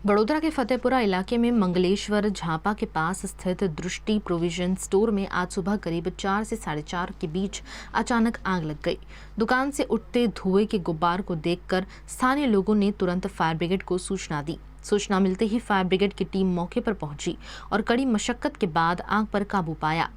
बड़ोदरा के फतेहपुरा इलाके में मंगलेश्वर झापा के पास स्थित दृष्टि प्रोविजन स्टोर में आज सुबह करीब 4 से 4:30 के बीच अचानक आग लग गई। दुकान से उठते धुएं के गुब्बार को देखकर स्थानीय लोगों ने तुरंत फायर ब्रिगेड को सूचना दी। सूचना मिलते ही फायर ब्रिगेड की टीम मौके पर पहुंची और कड़ी मशक्कत के बाद आग पर काबू पाया।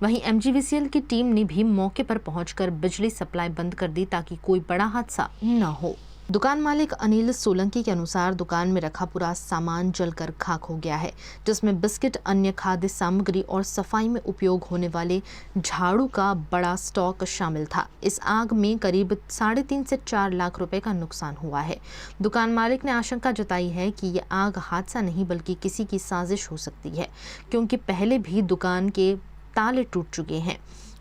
वहीं MGVCL की टीम ने भी मौके पर पहुंचकर बिजली सप्लाई बंद कर दी ताकि कोई बड़ा हादसा न हो। दुकान मालिक अनिल सोलंकी के अनुसार दुकान में रखा पूरा सामान जलकर खाक हो गया है, जिसमें बिस्किट, अन्य खाद्य सामग्री और सफाई में उपयोग होने वाले झाड़ू का बड़ा स्टॉक शामिल था। इस आग में करीब 3.5 से 4 लाख रुपए का नुकसान हुआ है। दुकान मालिक ने आशंका जताई है कि ये आग हादसा नहीं बल्कि किसी की साजिश हो सकती है, क्योंकि पहले भी दुकान के ताले टूट चुके हैं।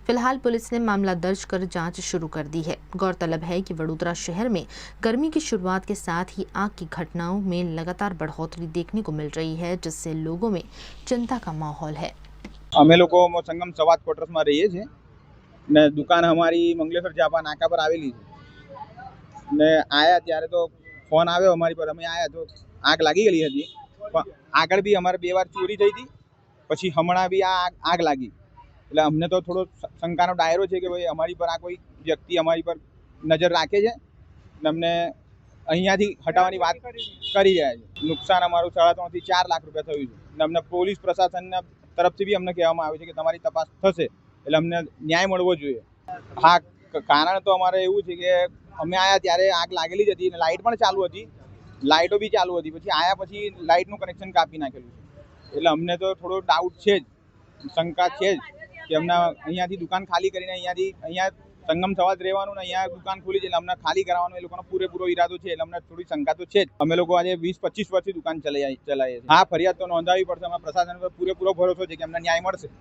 फिलहाल पुलिस ने मामला दर्ज कर जांच शुरू कर दी है। गौरतलब है कि वडोदरा शहर में गर्मी की शुरुआत के साथ ही आग की घटनाओं में लगातार बढ़ोतरी देखने को मिल रही है, जिससे लोगों में चिंता का माहौल है। અમે લોકો સંગમ સવાદ ક્વાર્ટર્સમાં રહીએ છીએ ને દુકાન અમારી મંગલેશ્વર ઝાપા નાકા પર આવેલી છે ને આયા ત્યારે તો ફોન આવ્યો અમારી પર, અમે આયા તો આગ લાગી ગયેલી હતી, પણ આગળ બી અમારે 2 વાર ચોરી થઈ હતી, પછી હમણાં બી આ આગ લાગી એટલે અમને તો થોડો શંકાનો દાયરો છે કે ભાઈ અમારી પર આ કોઈ વ્યક્તિ અમારી પર નજર રાખે છે ને અમને અહીંયાથી હટાવવાની વાત કરી રહ્યા છે। નુકસાન અમારું 3.5 થી 4 લાખ રૂપિયા થયું છે ને અમને પોલીસ પ્રશાસનના તરફથી બી અમને કહેવામાં આવ્યું છે કે તમારી તપાસ થશે એટલે અમને ન્યાય મળવો જોઈએ। હા, કારણ તો અમારે એવું છે કે અમે આયા ત્યારે આગ લાગેલી જ હતી અને લાઇટ પણ ચાલુ હતી, લાઇટો બી ચાલુ હતી, પછી આયા પછી લાઇટનું કનેક્શન કાપી નાખેલું છે એટલે અમને તો થોડો ડાઉટ છે જ, શંકા છે જ કે અમને અહીંયાથી દુકાન ખાલી કરીને અહીંયા સંગમ સવાદ રહેવાનું ને અહીંયા દુકાન ખુલી છે એટલે અમને ખાલી કરાવવાનો એ લોકોનો પૂરેપૂરો ઈરાદો છે એટલે અમને થોડી શંકા તો છે જ। અમે લોકો આજે 20-25 વર્ષથી દુકાન ચલાવીએ છીએ। હા, ફરિયાદ તો નોંધાવી પડશે, અમે પ્રશાસન પર પૂરેપૂરો ભરોસો છે કે અમને ન્યાય મળશે।